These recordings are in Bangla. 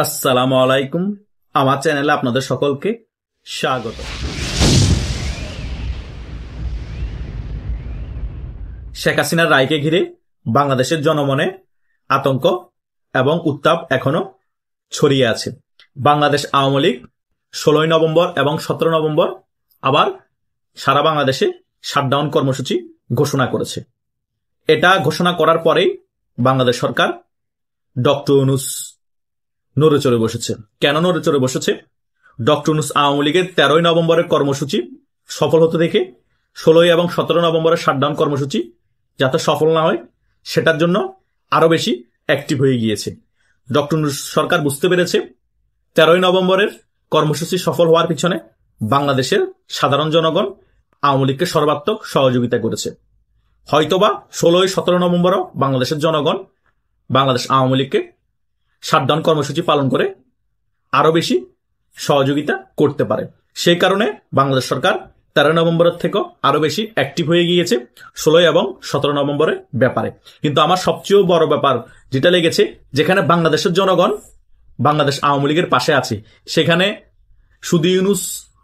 আসসালামু আলাইকুম। আমার চ্যানেলে আপনাদের সকলকে স্বাগত। শেখ হাসিনার রায়কে ঘিরে বাংলাদেশের জনমনে আতঙ্ক এবং উত্তাপ এখনো ছড়িয়ে আছে। বাংলাদেশ আওয়ামী লীগ 16 নভেম্বর এবং 17 নভেম্বর আবার সারা বাংলাদেশে শাটডাউন কর্মসূচি ঘোষণা করেছে। এটা ঘোষণা করার পরেই বাংলাদেশ সরকার ডক্টর ইউনূস নড়ে চড়ে বসেছে। কেন নড়ে চড়ে বসেছে? ডক্টর ইউনূস আওয়ামী লীগের 13 নভেম্বরের কর্মসূচি সফল হতে দেখে 16 এবং 17 নভেম্বরের শাটডাউন কর্মসূচি যাতে সফল না হয় সেটার জন্য আরো বেশি অ্যাক্টিভ হয়ে গিয়েছে। ডক্টর ইউনূস সরকার বুঝতে পেরেছে 13 নভেম্বরের কর্মসূচি সফল হওয়ার পিছনে বাংলাদেশের সাধারণ জনগণ আওয়ামী লীগকে সর্বাত্মক সহযোগিতা করেছে। হয়তোবা 16-17 নভেম্বরও বাংলাদেশের জনগণ বাংলাদেশ আওয়ামী লীগকে শাটডাউন কর্মসূচি পালন করে আরো বেশি সহযোগিতা করতে পারে। সেই কারণে বাংলাদেশ সরকার 13 নভেম্বরের থেকেও আরো বেশি অ্যাক্টিভ হয়ে গিয়েছে 16 এবং 17 নভেম্বরের ব্যাপারে। কিন্তু আমার সবচেয়ে বড় ব্যাপার যেটা লেগেছে, যেখানে বাংলাদেশের জনগণ বাংলাদেশ আওয়ামী লীগের পাশে আছে, সেখানে শুধু ইউনূস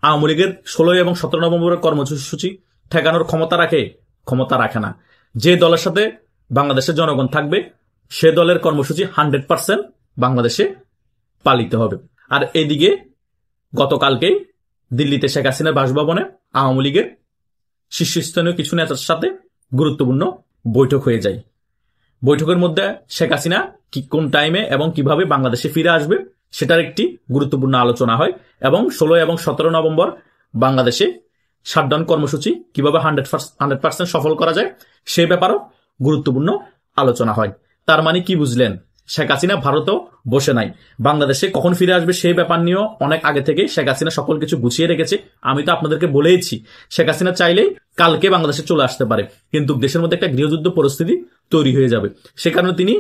আওয়ামী লীগের 16 এবং 17 নভেম্বরের কর্মসূচি ঠেকানোর ক্ষমতা রাখে না। যে দলের সাথে বাংলাদেশের জনগণ থাকবে সে দলের কর্মসূচি 100% বাংলাদেশে পালিত হবে। আর এদিকে গতকালকেই দিল্লিতে শেখ হাসিনার বাসভবনে আওয়ামী লীগের শীর্ষস্থানীয় কিছু নেতার সাথে গুরুত্বপূর্ণ বৈঠক হয়ে যায়। বৈঠকের মধ্যে শেখ হাসিনা কোন টাইমে এবং কিভাবে বাংলাদেশে ফিরে আসবে সেটার একটি গুরুত্বপূর্ণ আলোচনা হয় এবং 16 এবং 17 নভেম্বর বাংলাদেশে শাটডাউন কর্মসূচি কিভাবে 100% সফল করা যায় সে ব্যাপারেও গুরুত্বপূর্ণ আলোচনা হয়। তার মানে কি বুঝলেন? শেখ হাসিনা ভারতেও বসে নাই, বাংলাদেশে কখন ফিরে আসবে সেই ব্যাপার নিয়েও অনেক আগে থেকে শেখ হাসিনা সকল কিছু গুছিয়ে রেখেছে। আমি তো আপনাদেরকে বলেইছি শেখ হাসিনা চাইলেই কালকে বাংলাদেশে চলে আসতে পারে, কিন্তু দেশের মধ্যে একটা গৃহযুদ্ধ পরিস্থিতি তৈরি হয়ে যাবে। সে কারণে তিনি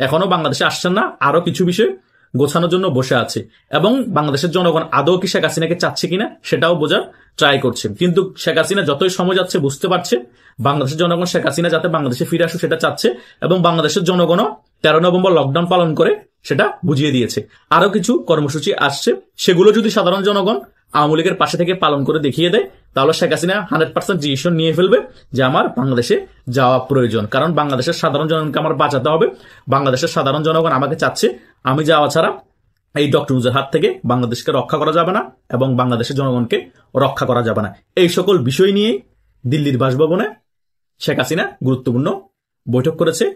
এখনো বাংলাদেশে আসছেন না, আরো কিছু বিষয় গোছানোর জন্য বসে আছে এবং বাংলাদেশের জনগণ আদৌ কি শেখ হাসিনাকে চাচ্ছে কিনা সেটাও বোঝার ট্রাই করছে। কিন্তু শেখ হাসিনা যতই সময় যাচ্ছে বুঝতে পারছে বাংলাদেশের জনগণ শেখ হাসিনা যাতে বাংলাদেশে ফিরে আসুক সেটা চাচ্ছে এবং বাংলাদেশের জনগণও 13 নভেম্বর লকডাউন পালন করে সেটা বুঝিয়ে দিয়েছে। আরো কিছু কর্মসূচি আসছে, সেগুলো যদি সাধারণ জনগণ আওয়ামী লীগের পাশে থেকে পালন করে দেখিয়ে দেয় তাহলে শেখ হাসিনা 100% ডিসিশন নিয়ে ফেলবে যে আমার বাংলাদেশে যাওয়া প্রয়োজন, কারণ বাংলাদেশের সাধারণ জনগণকে আমার বাঁচাতে হবে। বাংলাদেশের সাধারণ জনগণ আমাকে চাচ্ছে, আমি যাওয়া ছাড়া এই ডক্টর ইউনূসের হাত থেকে বাংলাদেশকে রক্ষা করা যাবে না এবং বাংলাদেশের জনগণকে রক্ষা করা যাবে না। এই সকল বিষয় নিয়ে দিল্লির বাসভবনে শেখ হাসিনা গুরুত্বপূর্ণ বৈঠক করেছে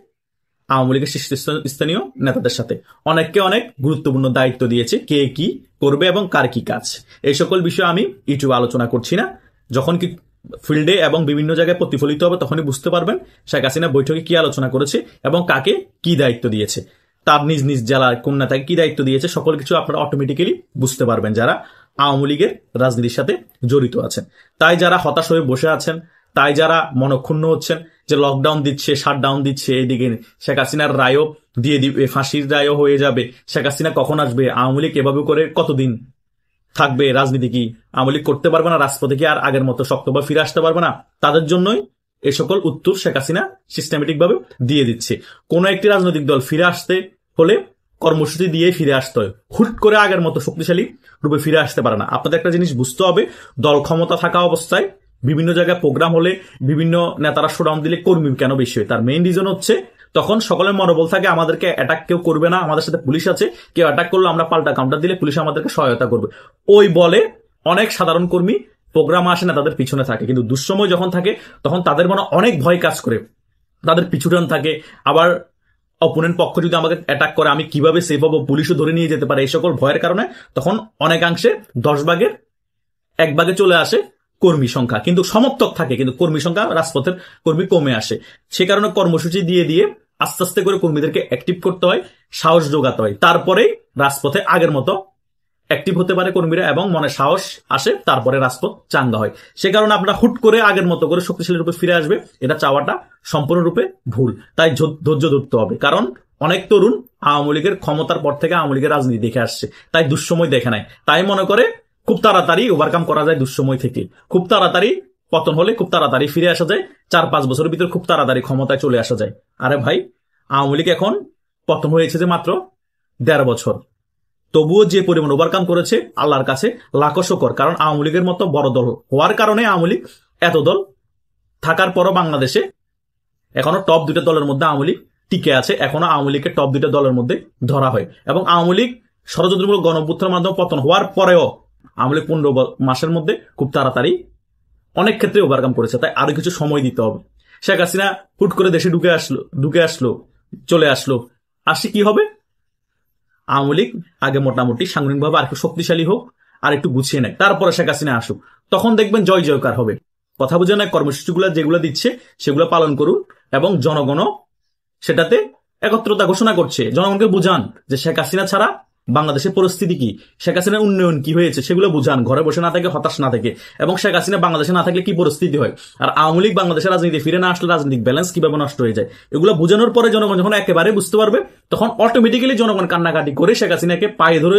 আওয়ামী লীগের শীর্ষস্থানীয় নেতাদের সাথে। অনেককে অনেক গুরুত্বপূর্ণ দায়িত্ব দিয়েছে, কে কি করবে এবং কার কি কাজ। এই সকল বিষয়ে আমি ইউটিউবে আলোচনা করছি না, যখন কি ফিল্ডে এবং বিভিন্ন জায়গায় প্রতিফলিত হবে তখনই বুঝতে পারবেন শেখ হাসিনা বৈঠকে কি আলোচনা করেছে এবং কাকে কি দায়িত্ব দিয়েছে, তার নিজ নিজ জেলার কোন নেতাকে কি দায়িত্ব দিয়েছে। সকল কিছু আপনারা অটোমেটিক্যালি বুঝতে পারবেন যারা আওয়ামী লীগের রাজনীতির সাথে জড়িত আছেন। তাই যারা হতাশ হয়ে বসে আছেন, তাই যারা মনক্ষুণ্ণ হচ্ছেন যে লকডাউন দিচ্ছে, শাটডাউন দিচ্ছে, এদিকে শেখ হাসিনার রায়ও দিয়ে দিবে, ফাঁসির রায়ও হয়ে যাবে, শেখ হাসিনা কখন আসবে, আওয়ামী লীগ এভাবে করে কতদিন থাকবে, রাজনীতি কি আওয়ামী লীগ করতে পারবে না, রাজপথে কি আর আগের মতো শক্তভাবে ফিরে আসতে পারবে না, তাদের জন্যই এই সকল উত্তর শেখ হাসিনা সিস্টেমেটিক ভাবে দিয়ে দিচ্ছে। কোন একটি রাজনৈতিক দল ফিরে আসতে হলে কর্মসূচি দিয়ে ফিরে আসতে হয়, হুট করে আগের মতো শক্তিশালী রূপে ফিরে আসতে পারে না। আপনাদের একটা জিনিস বুঝতে হবে, দল ক্ষমতা থাকা অবস্থায় বিভিন্ন জায়গায় প্রোগ্রাম হলে বিভিন্ন নেতারা শোডাউন দিলে কর্মী কেন বেশি হয়, তার মেইন রিজন হচ্ছে তখন সকলের মনোবল থাকে আমাদেরকে অ্যাটাক কেউ করবে না, আমাদের সাথে পুলিশ আছে, কেউ অ্যাটাক করলে আমরা পাল্টা কাউন্টার দিলে পুলিশ আমাদেরকে সহায়তা করবে। ওই বলে অনেক সাধারণ কর্মী প্রোগ্রাম আসে না, তাদের পিছনে থাকে, কিন্তু দুঃসময় যখন থাকে তখন তাদের মনে অনেক ভয় কাজ করে, তাদের পিছুটান থাকে। আবার অপোনেন্ট পক্ষ যদি আমাকে অ্যাটাক করে আমি কিভাবে সেফ হবো, পুলিশও ধরে নিয়ে যেতে পারে, এই সকল ভয়ের কারণে তখন অনেকাংশে 10 ভাগের 1 ভাগে চলে আসে কর্মী সংখ্যা, কিন্তু সমর্থক থাকে, কিন্তু কর্মী সংখ্যা রাজপথের কর্মী কমে আসে। সে কারণে কর্মসূচি দিয়ে দিয়ে আস্তে আস্তে করে কর্মীদেরকে অ্যাক্টিভ করতে হয়, সাহস যোগাতে হয়, তারপরে রাজপথে আগের মতো অ্যাক্টিভ হতে পারে কর্মীরা এবং মনে সাহস আসে, তারপরে রাজপথ চাঙ্গা হয়। সে কারণে আপনারা হুট করে আগের মতো করে শক্তিশালী রূপে ফিরে আসবে এটা চাওয়াটা সম্পূর্ণরূপে ভুল। তাই ধৈর্য ধরতে হবে, কারণ অনেক তরুণ আওয়ামী লীগের ক্ষমতার পর থেকে আওয়ামী লীগের রাজনীতি দেখে আসছে, তাই দুঃসময় দেখে নাই, তাই মনে করে খুব তাড়াতাড়ি ওভারকাম করা যায় দুঃসময় থেকে, খুব তাড়াতাড়ি পতন হলে খুব তাড়াতাড়ি ফিরে আসা যায়, 4-5 বছরের ভিতরে খুব তাড়াতাড়ি ক্ষমতায় চলে আসা যায়। আরে ভাই, আওয়ামী লীগ এখন পতন হয়েছে যে মাত্র 1.5 বছর, তবুও যে পরিমাণ ওভারকাম করেছে আল্লাহর কাছে লাখো শুকর। কারণ আওয়ামী লীগের মতো বড় দল হওয়ার কারণে আওয়ামী লীগ এত দল থাকার পরও বাংলাদেশে এখনো টপ 2টা দলের মধ্যে আওয়ামী লীগ টিকে আছে। এখনো আওয়ামী লীগকে টপ 2টা দলের মধ্যে ধরা হয়। এবং আওয়ামী লীগ ষড়যন্ত্রমূলক গণঅভ্যুত্থানের মাধ্যমে পতন হওয়ার পরেও আওয়ামী লীগ 15 মাসের মধ্যে খুব তাড়াতাড়ি অনেক ক্ষেত্রে ওভারকাম করেছে। তাই আরো কিছু সময় দিতে হবে। শেখ হাসিনা হুট করে দেশে ঢুকে আসলো চলে আসলো। আসি কি হবে? আওয়ামী লীগ আগে মোটামুটি সাংগঠনিকভাবে আর একটু শক্তিশালী হোক, আর একটু গুছিয়ে নেয়, তারপরে শেখ হাসিনা আসুক। তখন দেখবেন জয় জয়কার হবে। কথা বুঝে না? কর্মসূচিগুলো যেগুলো দিচ্ছে সেগুলো পালন করুন এবং জনগণও সেটাতে একত্রতা ঘোষণা করছে। জনগণকে বুঝান যে শেখ হাসিনা ছাড়া বাংলাদেশের পরিস্থিতি কি, শেখ হাসিনার উন্নয়ন কি হয়েছে সেগুলো বুঝান। ঘরে বসে না থাকে, হতাশ না থাকে, এবং শেখ হাসিনা বাংলাদেশে না থাকলে কি পরিস্থিতি হয়, আর আওয়ামী লীগ বাংলাদেশের রাজনীতি ফিরে না আসলে রাজনৈতিক ব্যালেন্স কিভাবে নষ্ট হয়ে যায়, এগুলো বোঝানোর পরে জনগণ যখন একেবারে বুঝতে পারবে তখন অটোমেটিক্যালি জনগণ কান্নাকাটি করে শেখ হাসিনাকে পায়ে ধরে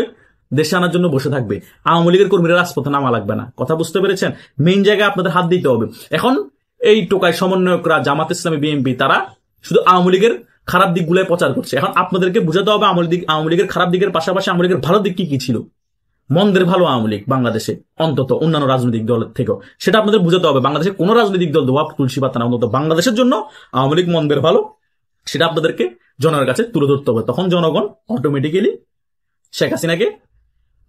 দেশে আনার জন্য বসে থাকবে। আওয়ামী লীগের কর্মীরা রাজপথে নামা লাগবে না। কথা বুঝতে পেরেছেন? মেইন জায়গায় আপনাদের হাত দিতে হবে। এখন এই টোকাই সমন্বয়করা, জামাত ইসলামী, বিএনপি, তারা শুধু আওয়ামী লীগের খারাপ দিকগুলো প্রচার করছে। এখন আপনাদেরকে বুঝাতে হবে আওয়ামী লীগের খারাপ দিকের পাশাপাশি আওয়ামী লীগের ভালো দিক কি কি ছিল। মন্দের ভালো আওয়ামী লীগ বাংলাদেশে, অন্তত অন্যান্য রাজনৈতিক দলের থেকেও, সেটা আপনাদের বুঝাতে হবে। বাংলাদেশে কোন রাজনৈতিক দল দোয়া তুলসী পাতা না, অন্তত বাংলাদেশের জন্য আওয়ামী লীগ মন্দের ভালো, সেটা আপনাদেরকে জনগণের কাছে তুলে ধরতে হবে। তখন জনগণ অটোমেটিক্যালি শেখ হাসিনাকে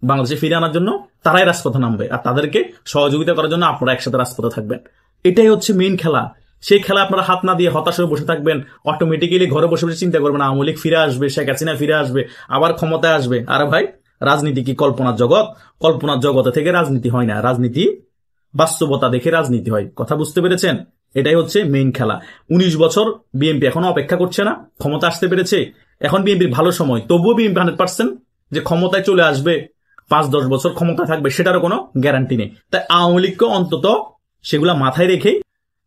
বাংলাদেশে ফিরে আনার জন্য তারাই রাজপথে নামবে, আর তাদেরকে সহযোগিতা করার জন্য আপনারা একসাথে রাজপথে থাকবেন। এটাই হচ্ছে মেইন খেলা। সেই খেলা আপনারা হাত না দিয়ে হতাশ হয়ে বসে থাকবেন, অটোমেটিক্যালি ঘরে বসে বসে চিন্তা করবেন আওয়ামী লীগ ফিরে আসবে, শেখ হাসিনা ফিরে আসবে, আবার ক্ষমতায় আসবে। আরে ভাই, রাজনীতি কি কল্পনার জগৎ? কল্পনার জগতে থেকে রাজনীতি হয় না, রাজনীতি বাস্তবতা দেখে রাজনীতি হয়। কথা বুঝতে পেরেছেন? এটাই হচ্ছে মেইন খেলা। 19 বছর বিএনপি এখনো অপেক্ষা করছে না, ক্ষমতা আসতে পেরেছে। এখন বিএনপির ভালো সময়, তবুও বিএনপি 100% যে ক্ষমতায় চলে আসবে, 5-10 বছর ক্ষমতা থাকবে, সেটারও কোনো গ্যারান্টি নেই। তাই আওয়ামী লীগকে অন্তত সেগুলা মাথায় রেখেই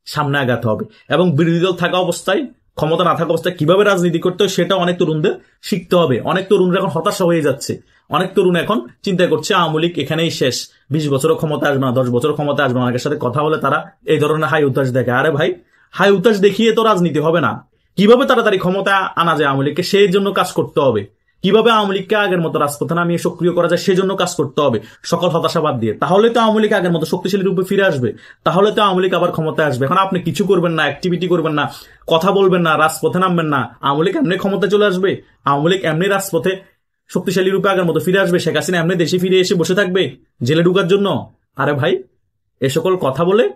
সামনে আগাতে হবে। এবং বিরোধী দল থাকা অবস্থায়, ক্ষমতা না থাকা অবস্থায় কিভাবে রাজনীতি করতে হয় সেটা অনেক তরুণদের শিখতে হবে। অনেক তরুণরা এখন হতাশা হয়ে যাচ্ছে। অনেক তরুণ এখন চিন্তা করছে আওয়ামী লীগ এখানেই শেষ, 20 বছরও ক্ষমতা আসবে না, 10 বছরও ক্ষমতা আসবে না। অনেকের সাথে কথা বলে তারা এই ধরনের হাই উতাস দেখে। আরে ভাই, হাই উতাস দেখিয়ে তো রাজনীতি হবে না। কিভাবে তাড়াতাড়ি ক্ষমতা আনা যায় আওয়ামী লীগকে, সেই জন্য কাজ করতে হবে। কিভাবে আওয়ামী লীগকে আগের মতো রাজপথে নামিয়ে সক্রিয় করা যায় সেজন্য কাজ করতে হবে, সকল হতাশাবাদ দিয়ে। তাহলে তো আওয়ামী লীগ আগের মতো শক্তিশালী রূপে ফিরে আসবে, তাহলে তো আওয়ামী লীগ আবার ক্ষমতায় আসবে। এখন আপনি কিছু করবেন না, অ্যাক্টিভিটি করবেন না, কথা বলবেন না, রাজপথে নামবেন না, আওয়ামী লীগ এমনি ক্ষমতায় চলে আসবে, আওয়ামী লীগ এমনি রাজপথে শক্তিশালী রূপে আগের মতো ফিরে আসবে, শেখ হাসিনা এমনি দেশে ফিরে এসে বসে থাকবে জেলে ঢুকার জন্য। আরে ভাই, এ সকল কথা বলে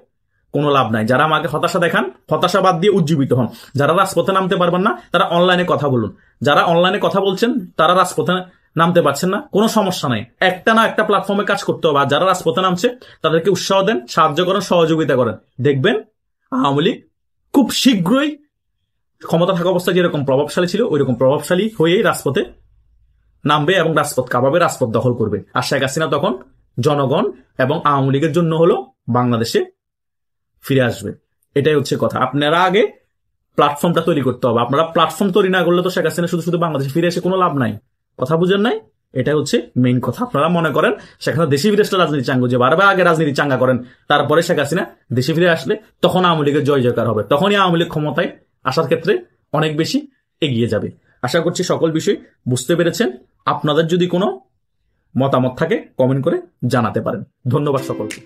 কোনো লাভ নাই। যারা আমাকে হতাশা দেখান, হতাশাবাদ দিয়ে উজ্জীবিত হন। যারা রাজপথে নামতে পারবেন না তারা অনলাইনে কথা বলুন। যারা অনলাইনে কথা বলছেন তারা রাজপথে নামতে পারছেন না, কোনো সমস্যা নাই। একটা না একটা প্ল্যাটফর্মে কাজ করতে হবে। আর যারা রাজপথে নামছে তাদেরকে উৎসাহ দেন, সাহায্য করেন, সহযোগিতা করেন। দেখবেন আওয়ামী লীগ খুব শীঘ্রই ক্ষমতা থাকা অবস্থায় যেরকম প্রভাবশালী ছিল ওইরকম প্রভাবশালী হয়েই রাজপথে নামবে এবং রাজপথ কাঁপাবে, রাজপথ দখল করবে। আর শেখ হাসিনা তখন জনগণ এবং আওয়ামী লীগের জন্য হলো বাংলাদেশে ফিরে আসবে। এটাই হচ্ছে কথা। আপনারা আগে প্ল্যাটফর্মটা তৈরি করতে হবে। আপনারা প্ল্যাটফর্ম তৈরি না করলে তো শেখ হাসিনা শুধু শুধু বাংলাদেশে ফিরে এসে কোনো লাভ নাই। কথা বুঝেন নাই? এটাই হচ্ছে মেইন কথা। আপনারা মনে করেন শেখ হাসিনা দেশে ফিরে আসলে রাজনীতি চাঙ্গা, যে বারবার আগে রাজনীতি চাঙ্গা করেন, তারপরে শেখ হাসিনা দেশে ফিরে আসলে তখন আওয়ামী লীগের জয় জয়কার হবে, তখনই আওয়ামী লীগ ক্ষমতায় আসার ক্ষেত্রে অনেক বেশি এগিয়ে যাবে। আশা করছি সকল বিষয় বুঝতে পেরেছেন। আপনাদের যদি কোনো মতামত থাকে কমেন্ট করে জানাতে পারেন। ধন্যবাদ সকলকে।